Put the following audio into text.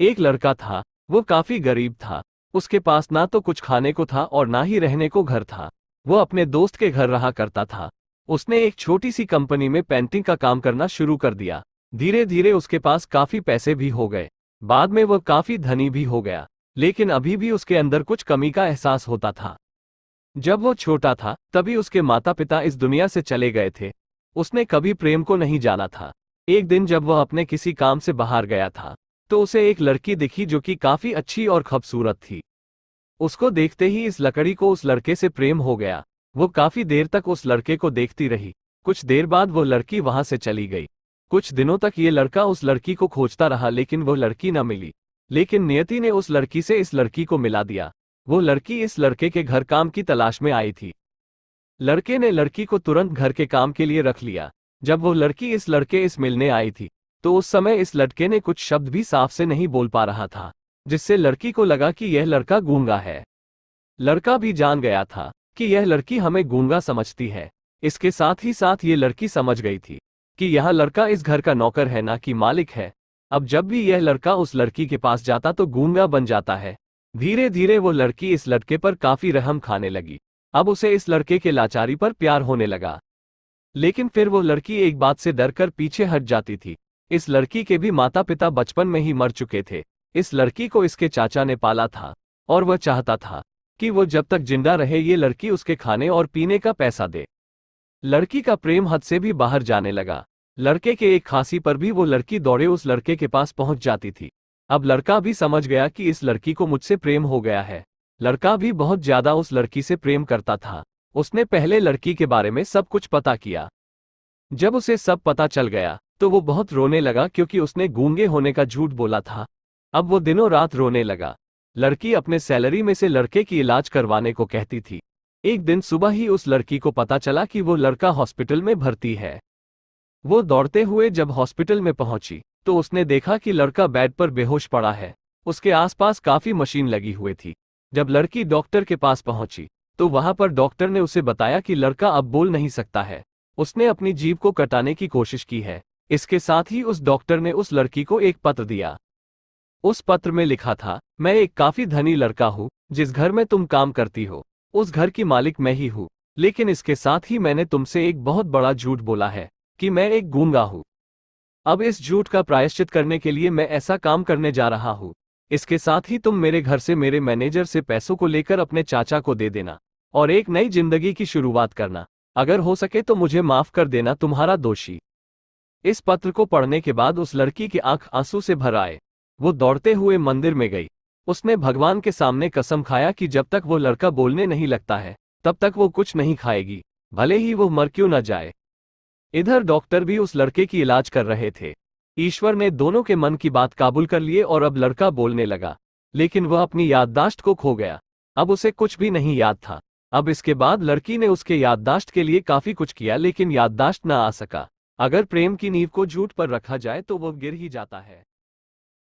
एक लड़का था। वो काफी गरीब था। उसके पास ना तो कुछ खाने को था और ना ही रहने को घर था। वो अपने दोस्त के घर रहा करता था। उसने एक छोटी सी कंपनी में पेंटिंग का काम करना शुरू कर दिया। धीरे धीरे उसके पास काफी पैसे भी हो गए। बाद में वह काफी धनी भी हो गया। लेकिन अभी भी उसके अंदर कुछ कमी का एहसास होता था। जब वो छोटा था तभी उसके माता पिता इस दुनिया से चले गए थे। उसने कभी प्रेम को नहीं जाना था। एक दिन जब वह अपने किसी काम से बाहर गया था तो उसे एक लड़की दिखी जो कि काफी अच्छी और खूबसूरत थी। उसको देखते ही इस लकड़ी को उस लड़के से प्रेम हो गया। वो काफी देर तक उस लड़के को देखती रही। कुछ देर बाद वो लड़की वहां से चली गई। कुछ दिनों तक ये लड़का उस लड़की को खोजता रहा लेकिन वो लड़की न मिली। लेकिन नियति ने उस लड़की से इस लड़की को मिला दिया। वो लड़की इस लड़के के घर काम की तलाश में आई थी। लड़के ने लड़की को तुरंत घर के काम के लिए रख लिया। जब वो लड़की इस लड़के इस मिलने आई थी तो उस समय इस लड़के ने कुछ शब्द भी साफ से नहीं बोल पा रहा था, जिससे लड़की को लगा कि यह लड़का गूंगा है। लड़का भी जान गया था कि यह लड़की हमें गूंगा समझती है। इसके साथ ही साथ ये लड़की समझ गई थी कि यह लड़का इस घर का नौकर है ना कि मालिक है। अब जब भी यह लड़का उस लड़की के पास जाता तो गूंगा बन जाता है। धीरे धीरे वो लड़की इस लड़के पर काफी रहम खाने लगी। अब उसे इस लड़के के लाचारी पर प्यार होने लगा। लेकिन फिर वो लड़की एक बात से डरकर पीछे हट जाती थी। इस लड़की के भी माता पिता बचपन में ही मर चुके थे। इस लड़की को इसके चाचा ने पाला था और वह चाहता था कि वो जब तक जिंदा रहे ये लड़की उसके खाने और पीने का पैसा दे। लड़की का प्रेम हद से भी बाहर जाने लगा। लड़के के एक खांसी पर भी वो लड़की दौड़े उस लड़के के पास पहुंच जाती थी। अब लड़का भी समझ गया कि इस लड़की को मुझसे प्रेम हो गया है। लड़का भी बहुत ज्यादा उस लड़की से प्रेम करता था। उसने पहले लड़की के बारे में सब कुछ पता किया। जब उसे सब पता चल गया तो वो बहुत रोने लगा क्योंकि उसने गूंगे होने का झूठ बोला था। अब वो दिनों रात रोने लगा। लड़की अपने सैलरी में से लड़के की इलाज करवाने को कहती थी। एक दिन सुबह ही उस लड़की को पता चला कि वो लड़का हॉस्पिटल में भर्ती है। वो दौड़ते हुए जब हॉस्पिटल में पहुंची तो उसने देखा कि लड़का बेड पर बेहोश पड़ा है। उसके आसपास काफी मशीन लगी हुई थी। जब लड़की डॉक्टर के पास पहुंची तो वहां पर डॉक्टर ने उसे बताया कि लड़का अब बोल नहीं सकता है। उसने अपनी जीभ को कटाने की कोशिश की है। इसके साथ ही उस डॉक्टर ने उस लड़की को एक पत्र दिया। उस पत्र में लिखा था, मैं एक काफी धनी लड़का हूँ। जिस घर में तुम काम करती हो उस घर की मालिक मैं ही हूँ। लेकिन इसके साथ ही मैंने तुमसे एक बहुत बड़ा झूठ बोला है कि मैं एक गूंगा हूँ। अब इस झूठ का प्रायश्चित करने के लिए मैं ऐसा काम करने जा रहा हूँ। इसके साथ ही तुम मेरे घर से मेरे मैनेजर से पैसों को लेकर अपने चाचा को दे देना और एक नई जिंदगी की शुरुआत करना। अगर हो सके तो मुझे माफ कर देना, तुम्हारा दोषी। इस पत्र को पढ़ने के बाद उस लड़की की आंख आंसू से भर आए। वो दौड़ते हुए मंदिर में गई। उसने भगवान के सामने कसम खाया कि जब तक वो लड़का बोलने नहीं लगता है तब तक वो कुछ नहीं खाएगी, भले ही वो मर क्यों न जाए। इधर डॉक्टर भी उस लड़के की इलाज कर रहे थे। ईश्वर ने दोनों के मन की बात काबूल कर लिए और अब लड़का बोलने लगा। लेकिन वह अपनी याददाश्त को खो गया। अब उसे कुछ भी नहीं याद था। अब इसके बाद लड़की ने उसके याददाश्त के लिए काफी कुछ किया लेकिन याददाश्त न आ सका। अगर प्रेम की नींव को झूठ पर रखा जाए तो वो गिर ही जाता है।